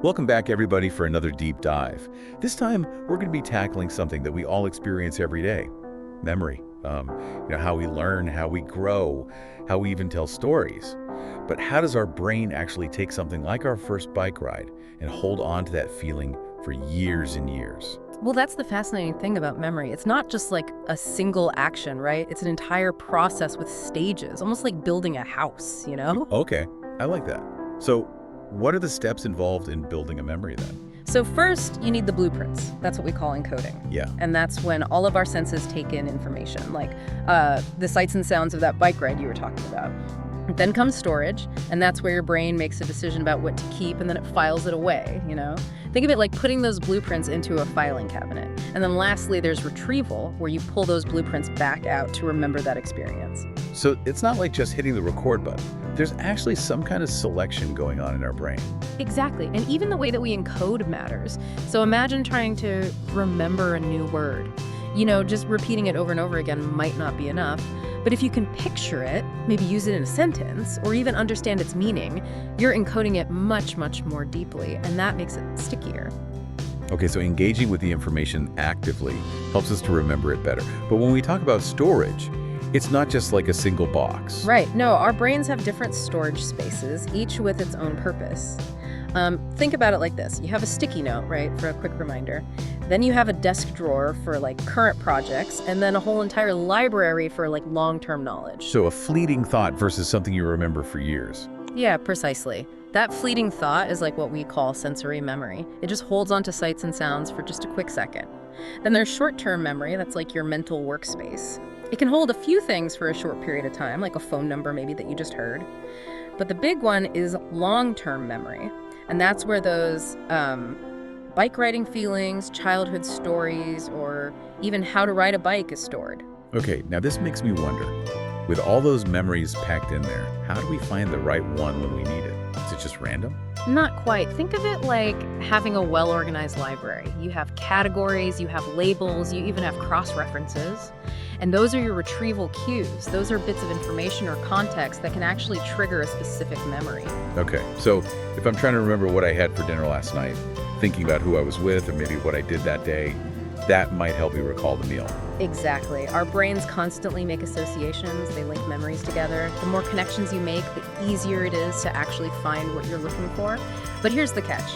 Welcome back, everybody, for another deep dive. This time, we're going to be tackling something that we all experience every day: memory. How we learn, how we grow, how we even tell stories. But how does our brain actually take something like our first bike ride and hold on to that feeling for years and years? Well, that's the fascinating thing about memory. It's not just like a single action, right? It's an entire process with stages, almost like building a house, you know? Okay, I like that. So, what are the steps involved in building a memory then? So first, you need the blueprints. That's what we call encoding. Yeah. And that's when all of our senses take in information, like the sights and sounds of that bike ride you were talking about. Then comes storage, and that's where your brain makes a decision about what to keep, and then it files it away, you know? Think of it like putting those blueprints into a filing cabinet. And then lastly, there's retrieval, where you pull those blueprints back out to remember that experience. So it's not like just hitting the record button. There's actually some kind of selection going on in our brain. Exactly, and even the way that we encode matters. So imagine trying to remember a new word. Just repeating it over and over again might not be enough. But if you can picture it, maybe use it in a sentence, or even understand its meaning, you're encoding it much, much more deeply, and that makes it stickier. Okay, so engaging with the information actively helps us to remember it better. But when we talk about storage, it's not just like a single box. Right. No, our brains have different storage spaces, each with its own purpose. Think about it like this. You have a sticky note, right, for a quick reminder. Then you have a desk drawer for current projects, and then a whole entire library for long-term knowledge. So a fleeting thought versus something you remember for years. Yeah, precisely. That fleeting thought is what we call sensory memory. It just holds on to sights and sounds for just a quick second. Then there's short-term memory, that's like your mental workspace. It can hold a few things for a short period of time, like a phone number maybe that you just heard. But the big one is long-term memory. And that's where those bike riding feelings, childhood stories, or even how to ride a bike is stored. Okay, now this makes me wonder, with all those memories packed in there, how do we find the right one when we need it? Is it just random? Not quite. Think of it like having a well-organized library. You have categories, you have labels, you even have cross-references. And those are your retrieval cues. Those are bits of information or context that can actually trigger a specific memory. Okay, so if I'm trying to remember what I had for dinner last night, thinking about who I was with or maybe what I did that day, that might help me recall the meal. Exactly. Our brains constantly make associations. They link memories together. The more connections you make, the easier it is to actually find what you're looking for. But here's the catch.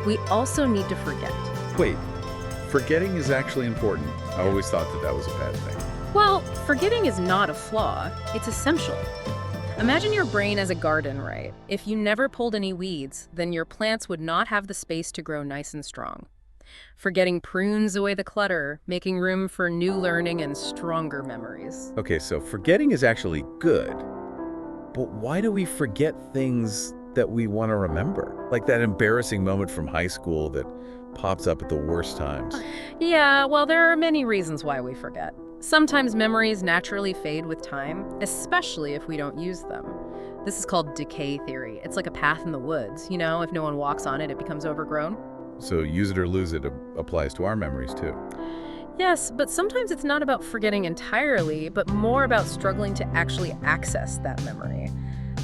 We also need to forget. Wait, forgetting is actually important. I always thought that was a bad thing. Well, forgetting is not a flaw. It's essential. Imagine your brain as a garden, right? If you never pulled any weeds, then your plants would not have the space to grow nice and strong. Forgetting prunes away the clutter, making room for new learning and stronger memories. Okay, so forgetting is actually good. But why do we forget things that we want to remember? Like that embarrassing moment from high school that pops up at the worst times. Yeah, well, there are many reasons why we forget. Sometimes memories naturally fade with time, especially if we don't use them. This is called decay theory. It's like a path in the woods. If no one walks on it, it becomes overgrown. So use it or lose it applies to our memories too. Yes, but sometimes it's not about forgetting entirely, but more about struggling to actually access that memory.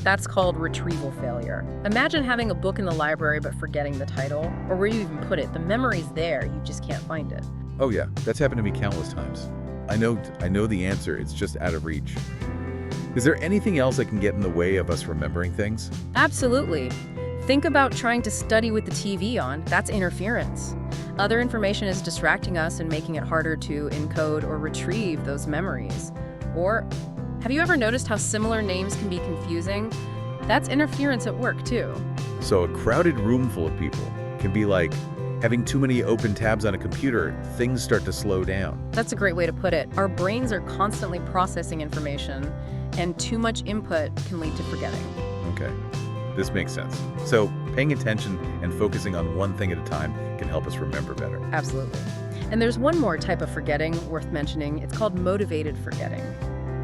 That's called retrieval failure. Imagine having a book in the library but forgetting the title, or where you even put it. The memory's there, you just can't find it. Oh yeah, that's happened to me countless times. I know the answer, it's just out of reach. Is there anything else that can get in the way of us remembering things? Absolutely. Think about trying to study with the TV on. That's interference. Other information is distracting us and making it harder to encode or retrieve those memories. Or, have you ever noticed how similar names can be confusing? That's interference at work, too. So a crowded room full of people can be like having too many open tabs on a computer. Things start to slow down. That's a great way to put it. Our brains are constantly processing information, and too much input can lead to forgetting. Okay, this makes sense. So paying attention and focusing on one thing at a time can help us remember better. Absolutely. And there's one more type of forgetting worth mentioning. It's called motivated forgetting.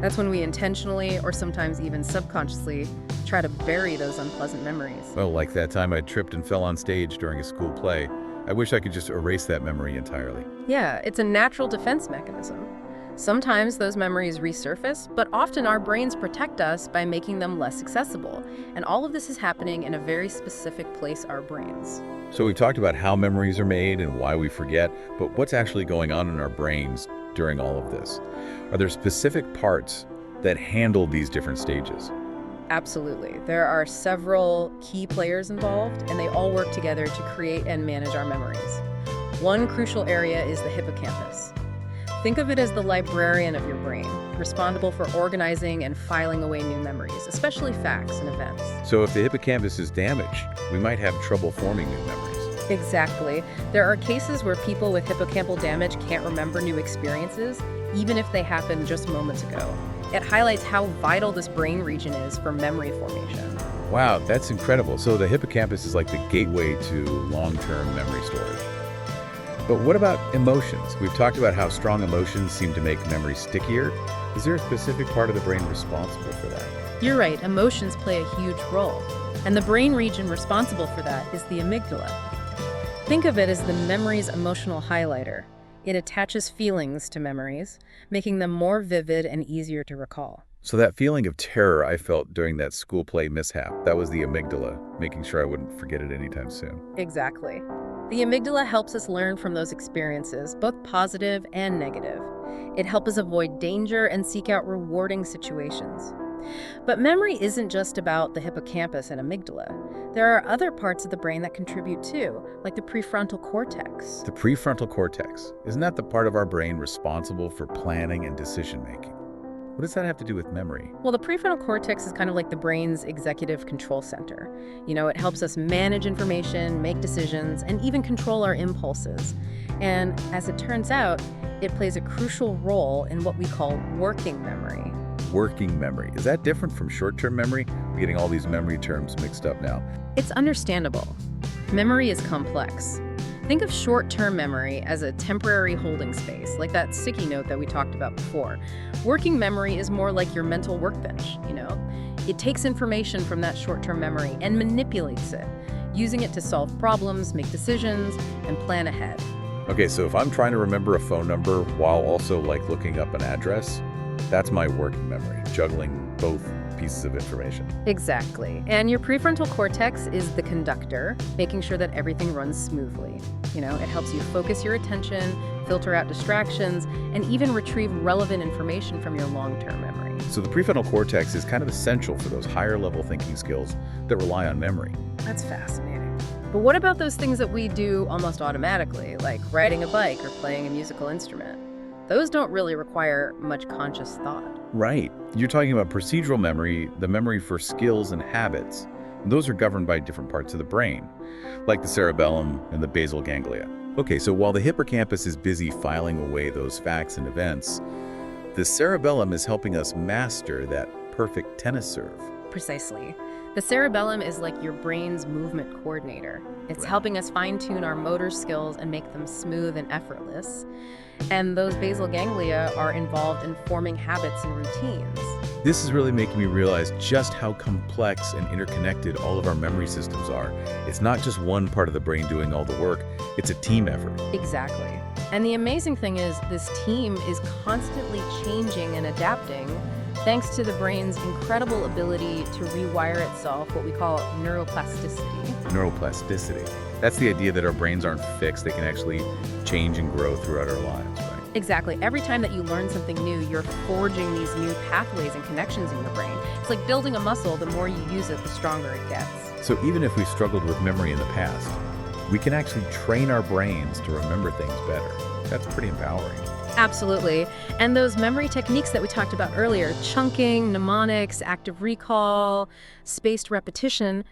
That's when we intentionally, or sometimes even subconsciously, try to bury those unpleasant memories. Well, like that time I tripped and fell on stage during a school play. I wish I could just erase that memory entirely. Yeah, it's a natural defense mechanism. Sometimes those memories resurface, but often our brains protect us by making them less accessible. And all of this is happening in a very specific place, our brains. So we've talked about how memories are made and why we forget, but what's actually going on in our brains during all of this? Are there specific parts that handle these different stages? Absolutely. There are several key players involved, and they all work together to create and manage our memories. One crucial area is the hippocampus. Think of it as the librarian of your brain, responsible for organizing and filing away new memories, especially facts and events. So if the hippocampus is damaged, we might have trouble forming new memories. Exactly. There are cases where people with hippocampal damage can't remember new experiences, even if they happened just moments ago. It highlights how vital this brain region is for memory formation. Wow, that's incredible. So the hippocampus is like the gateway to long-term memory storage. But what about emotions? We've talked about how strong emotions seem to make memory stickier. Is there a specific part of the brain responsible for that? You're right, emotions play a huge role. And the brain region responsible for that is the amygdala. Think of it as the memory's emotional highlighter. It attaches feelings to memories, making them more vivid and easier to recall. So that feeling of terror I felt during that school play mishap, that was the amygdala, making sure I wouldn't forget it anytime soon. Exactly. The amygdala helps us learn from those experiences, both positive and negative. It helps us avoid danger and seek out rewarding situations. But memory isn't just about the hippocampus and amygdala. There are other parts of the brain that contribute too, like the prefrontal cortex. The prefrontal cortex, isn't that the part of our brain responsible for planning and decision-making? What does that have to do with memory? Well, the prefrontal cortex is kind of like the brain's executive control center. It helps us manage information, make decisions, and even control our impulses. And as it turns out, it plays a crucial role in what we call working memory. Working memory. Is that different from short-term memory? We're getting all these memory terms mixed up now. It's understandable. Memory is complex. Think of short-term memory as a temporary holding space, like that sticky note that we talked about before. Working memory is more like your mental workbench. It takes information from that short-term memory and manipulates it, using it to solve problems, make decisions, and plan ahead. Okay, so if I'm trying to remember a phone number while also looking up an address, that's my working memory, juggling both pieces of information. Exactly. And your prefrontal cortex is the conductor, making sure that everything runs smoothly. It helps you focus your attention, filter out distractions, and even retrieve relevant information from your long-term memory. So the prefrontal cortex is kind of essential for those higher-level thinking skills that rely on memory. That's fascinating. But what about those things that we do almost automatically, like riding a bike or playing a musical instrument? Those don't really require much conscious thought. Right. You're talking about procedural memory, the memory for skills and habits. Those are governed by different parts of the brain, like the cerebellum and the basal ganglia. Okay, so while the hippocampus is busy filing away those facts and events, the cerebellum is helping us master that perfect tennis serve. Precisely. The cerebellum is like your brain's movement coordinator. It's helping us fine-tune our motor skills and make them smooth and effortless. And those basal ganglia are involved in forming habits and routines. This is really making me realize just how complex and interconnected all of our memory systems are. It's not just one part of the brain doing all the work, it's a team effort. Exactly. And the amazing thing is this team is constantly changing and adapting thanks to the brain's incredible ability to rewire itself, what we call neuroplasticity. Neuroplasticity. That's the idea that our brains aren't fixed. They can actually change and grow throughout our lives, right? Exactly. Every time that you learn something new, you're forging these new pathways and connections in your brain. It's like building a muscle. The more you use it, the stronger it gets. So even if we struggled with memory in the past, we can actually train our brains to remember things better. That's pretty empowering. Absolutely. And those memory techniques that we talked about earlier, chunking, mnemonics, active recall, spaced repetition,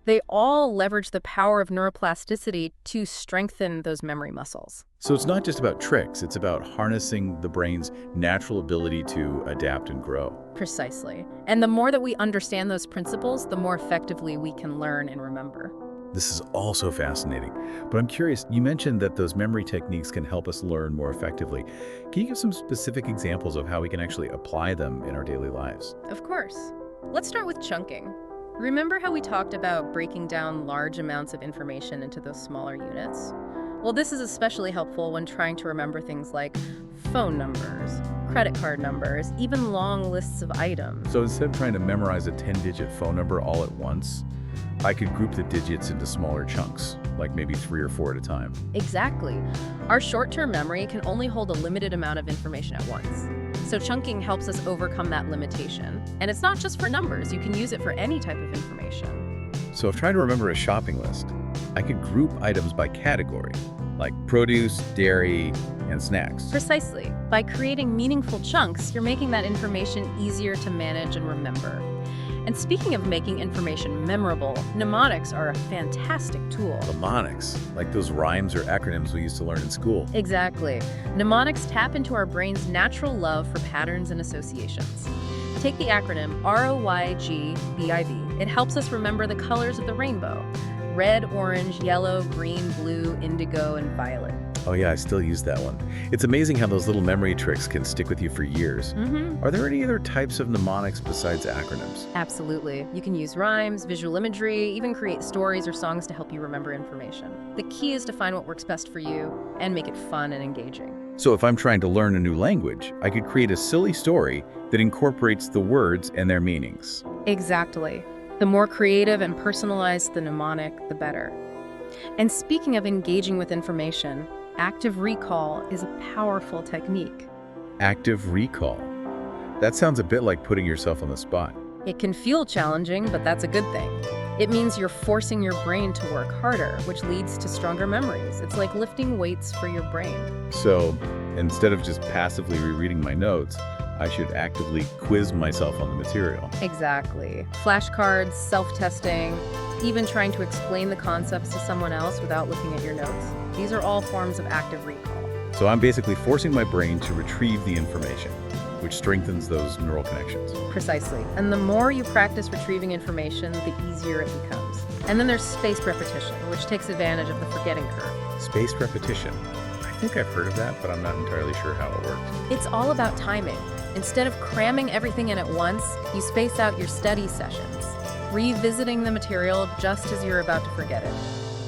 they all leverage the power of neuroplasticity to strengthen those memory muscles. So it's not just about tricks, it's about harnessing the brain's natural ability to adapt and grow. Precisely. And the more that we understand those principles, the more effectively we can learn and remember. This is also fascinating. But I'm curious, you mentioned that those memory techniques can help us learn more effectively. Can you give some specific examples of how we can actually apply them in our daily lives? Of course. Let's start with chunking. Remember how we talked about breaking down large amounts of information into those smaller units? Well, this is especially helpful when trying to remember things like phone numbers, credit card numbers, even long lists of items. So instead of trying to memorize a 10-digit phone number all at once, I could group the digits into smaller chunks, like maybe 3 or 4 at a time. Exactly. Our short-term memory can only hold a limited amount of information at once. So chunking helps us overcome that limitation. And it's not just for numbers, you can use it for any type of information. So if trying to remember a shopping list, I could group items by category, like produce, dairy, and snacks. Precisely. By creating meaningful chunks, you're making that information easier to manage and remember. And speaking of making information memorable, mnemonics are a fantastic tool. Mnemonics, like those rhymes or acronyms we used to learn in school. Exactly. Mnemonics tap into our brain's natural love for patterns and associations. Take the acronym ROYGBIV. It helps us remember the colors of the rainbow: red, orange, yellow, green, blue, indigo, and violet. Oh yeah, I still use that one. It's amazing how those little memory tricks can stick with you for years. Are there any other types of mnemonics besides acronyms? Absolutely. You can use rhymes, visual imagery, even create stories or songs to help you remember information. The key is to find what works best for you and make it fun and engaging. So if I'm trying to learn a new language, I could create a silly story that incorporates the words and their meanings. Exactly. The more creative and personalized the mnemonic, the better. And speaking of engaging with information, active recall is a powerful technique. Active recall. That sounds a bit like putting yourself on the spot. It can feel challenging, but that's a good thing. It means you're forcing your brain to work harder, which leads to stronger memories. It's like lifting weights for your brain. So instead of just passively rereading my notes, I should actively quiz myself on the material. Exactly. Flashcards, self-testing, even trying to explain the concepts to someone else without looking at your notes. These are all forms of active recall. So I'm basically forcing my brain to retrieve the information, which strengthens those neural connections. Precisely. And the more you practice retrieving information, the easier it becomes. And then there's spaced repetition, which takes advantage of the forgetting curve. Spaced repetition. I think I've heard of that, but I'm not entirely sure how it works. It's all about timing. Instead of cramming everything in at once, you space out your study sessions, revisiting the material just as you're about to forget it.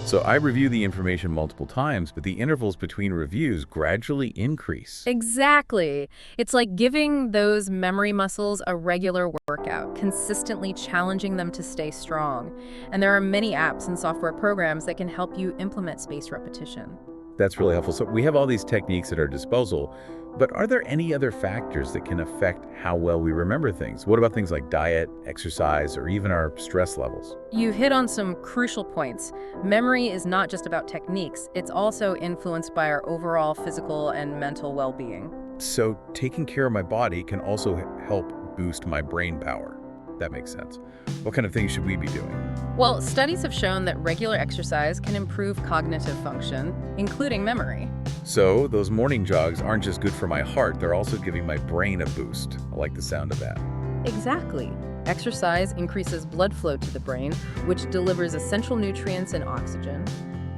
So I review the information multiple times, but the intervals between reviews gradually increase. Exactly. It's like giving those memory muscles a regular workout, consistently challenging them to stay strong. And there are many apps and software programs that can help you implement spaced repetition. That's really helpful. So we have all these techniques at our disposal, but are there any other factors that can affect how well we remember things? What about things like diet, exercise, or even our stress levels? You hit on some crucial points. Memory is not just about techniques, it's also influenced by our overall physical and mental well-being. So taking care of my body can also help boost my brain power. That makes sense. What kind of things should we be doing? Well, studies have shown that regular exercise can improve cognitive function, including memory. So those morning jogs aren't just good for my heart, they're also giving my brain a boost. I like the sound of that. Exactly. Exercise increases blood flow to the brain, which delivers essential nutrients and oxygen.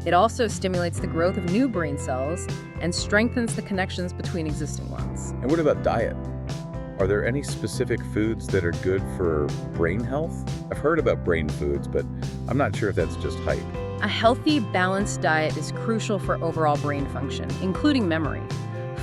It also stimulates the growth of new brain cells and strengthens the connections between existing ones. And what about diet? Are there any specific foods that are good for brain health? I've heard about brain foods, but I'm not sure if that's just hype. A healthy, balanced diet is crucial for overall brain function, including memory.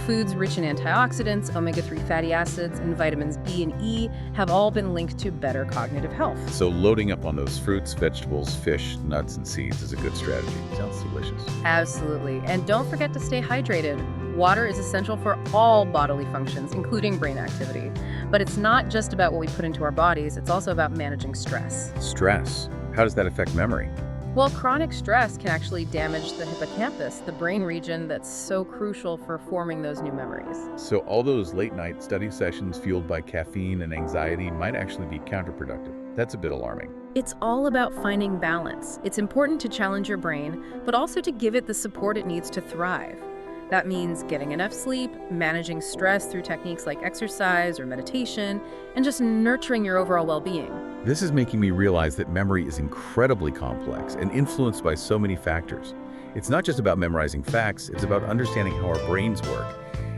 Foods rich in antioxidants, omega-3 fatty acids, and vitamins B and E have all been linked to better cognitive health. So loading up on those fruits, vegetables, fish, nuts, and seeds is a good strategy. Sounds delicious. Absolutely. And don't forget to stay hydrated. Water is essential for all bodily functions, including brain activity. But it's not just about what we put into our bodies, it's also about managing stress. Stress. How does that affect memory? Well, chronic stress can actually damage the hippocampus, the brain region that's so crucial for forming those new memories. So all those late-night study sessions fueled by caffeine and anxiety might actually be counterproductive. That's a bit alarming. It's all about finding balance. It's important to challenge your brain, but also to give it the support it needs to thrive. That means getting enough sleep, managing stress through techniques like exercise or meditation, and just nurturing your overall well-being. This is making me realize that memory is incredibly complex and influenced by so many factors. It's not just about memorizing facts, it's about understanding how our brains work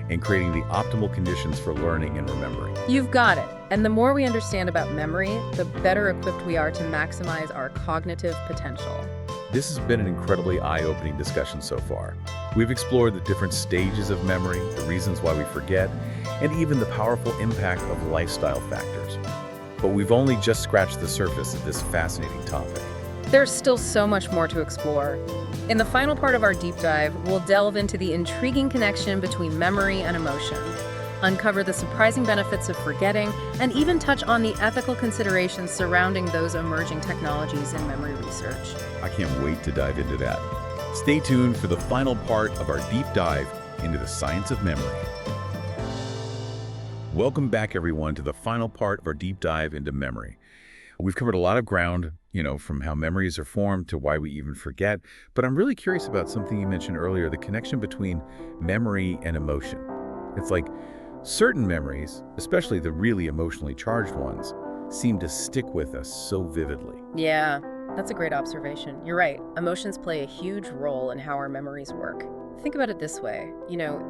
and creating the optimal conditions for learning and remembering. You've got it. And the more we understand about memory, the better equipped we are to maximize our cognitive potential. This has been an incredibly eye-opening discussion so far. We've explored the different stages of memory, the reasons why we forget, and even the powerful impact of lifestyle factors. But we've only just scratched the surface of this fascinating topic. There's still so much more to explore. In the final part of our deep dive, we'll delve into the intriguing connection between memory and emotion, uncover the surprising benefits of forgetting, and even touch on the ethical considerations surrounding those emerging technologies in memory research. I can't wait to dive into that. Stay tuned for the final part of our deep dive into the science of memory. Welcome back, everyone, to the final part of our deep dive into memory. We've covered a lot of ground, from how memories are formed to why we even forget, but I'm really curious about something you mentioned earlier, the connection between memory and emotion. It's like certain memories, especially the really emotionally charged ones, seem to stick with us so vividly. Yeah, that's a great observation. You're right. Emotions play a huge role in how our memories work. Think about it this way.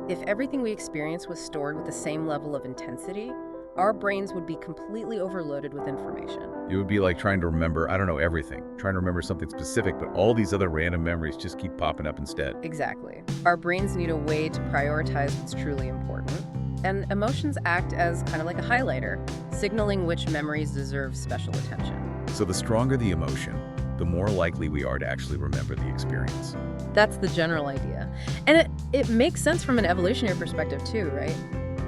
If everything we experience was stored with the same level of intensity, our brains would be completely overloaded with information. It would be like trying to remember, everything, trying to remember something specific, but all these other random memories just keep popping up instead. Exactly. Our brains need a way to prioritize what's truly important. And emotions act as kind of like a highlighter, signaling which memories deserve special attention. So the stronger the emotion, the more likely we are to actually remember the experience. That's the general idea. And it makes sense from an evolutionary perspective too, right?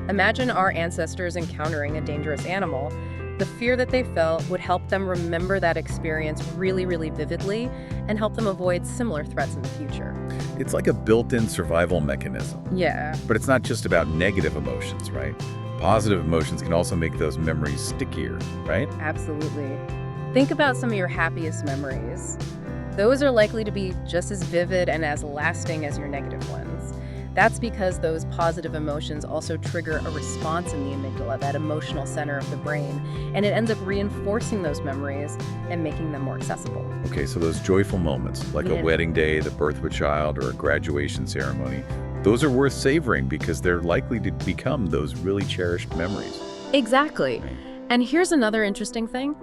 Imagine our ancestors encountering a dangerous animal. The fear that they felt would help them remember that experience really, really vividly and help them avoid similar threats in the future. It's like a built-in survival mechanism. Yeah. But it's not just about negative emotions, right? Positive emotions can also make those memories stickier, right? Absolutely. Think about some of your happiest memories. Those are likely to be just as vivid and as lasting as your negative ones. That's because those positive emotions also trigger a response in the amygdala, that emotional center of the brain, and it ends up reinforcing those memories and making them more accessible. Okay, so those joyful moments, like a wedding day, the birth of a child, or a graduation ceremony, those are worth savoring because they're likely to become those really cherished memories. Exactly. And here's another interesting thing.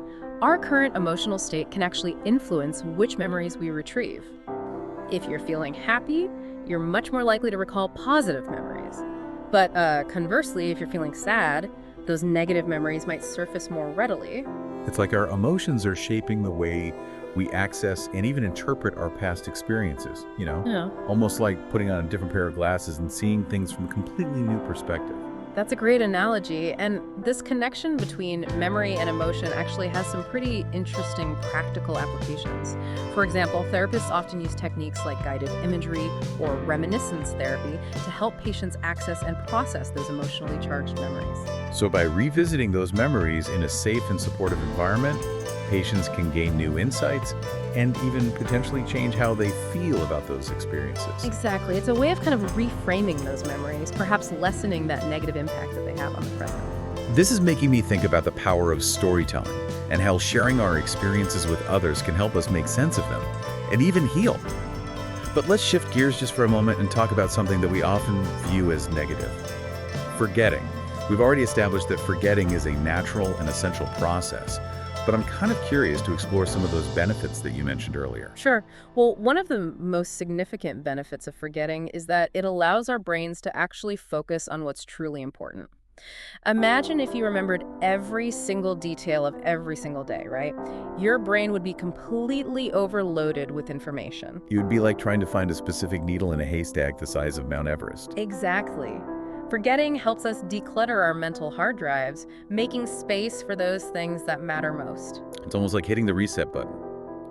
Our current emotional state can actually influence which memories we retrieve. If you're feeling happy, you're much more likely to recall positive memories. But conversely, if you're feeling sad, those negative memories might surface more readily. It's like our emotions are shaping the way we access and even interpret our past experiences, Yeah. Almost like putting on a different pair of glasses and seeing things from a completely new perspective. That's a great analogy, and this connection between memory and emotion actually has some pretty interesting practical applications. For example, therapists often use techniques like guided imagery or reminiscence therapy to help patients access and process those emotionally charged memories. So by revisiting those memories in a safe and supportive environment, patients can gain new insights and even potentially change how they feel about those experiences. Exactly. It's a way of kind of reframing those memories, perhaps lessening that negative impact that they have on the present. This is making me think about the power of storytelling and how sharing our experiences with others can help us make sense of them and even heal. But let's shift gears just for a moment and talk about something that we often view as negative. Forgetting. We've already established that forgetting is a natural and essential process. But I'm kind of curious to explore some of those benefits that you mentioned earlier. Sure. Well, one of the most significant benefits of forgetting is that it allows our brains to actually focus on what's truly important. Imagine if you remembered every single detail of every single day, right? Your brain would be completely overloaded with information. It would be like trying to find a specific needle in a haystack the size of Mount Everest. Exactly. Forgetting helps us declutter our mental hard drives, making space for those things that matter most. It's almost like hitting the reset button,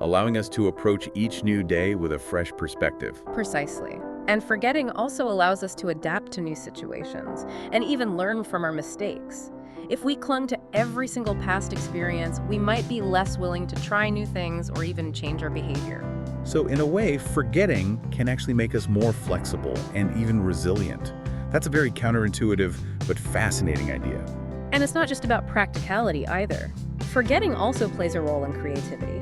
allowing us to approach each new day with a fresh perspective. Precisely. And forgetting also allows us to adapt to new situations and even learn from our mistakes. If we clung to every single past experience, we might be less willing to try new things or even change our behavior. So in a way, forgetting can actually make us more flexible and even resilient. That's a very counterintuitive but fascinating idea. And it's not just about practicality either. Forgetting also plays a role in creativity.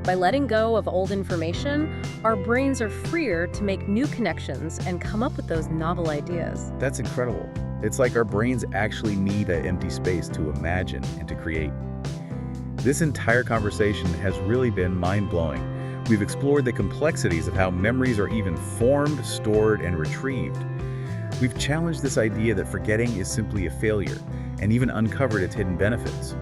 By letting go of old information, our brains are freer to make new connections and come up with those novel ideas. That's incredible. It's like our brains actually need an empty space to imagine and to create. This entire conversation has really been mind-blowing. We've explored the complexities of how memories are even formed, stored, and retrieved. We've challenged this idea that forgetting is simply a failure, and even uncovered its hidden benefits.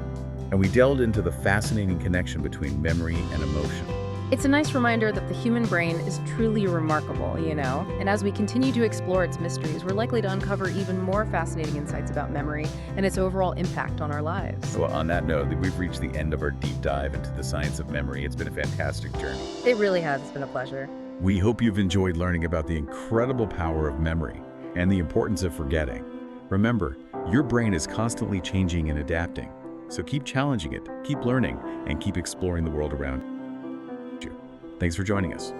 And we delved into the fascinating connection between memory and emotion. It's a nice reminder that the human brain is truly remarkable, and as we continue to explore its mysteries, we're likely to uncover even more fascinating insights about memory and its overall impact on our lives. Well, on that note, we've reached the end of our deep dive into the science of memory. It's been a fantastic journey. It really has. It's been a pleasure. We hope you've enjoyed learning about the incredible power of memory and the importance of forgetting. Remember, your brain is constantly changing and adapting, so keep challenging it, keep learning, and keep exploring the world around you. Thanks for joining us.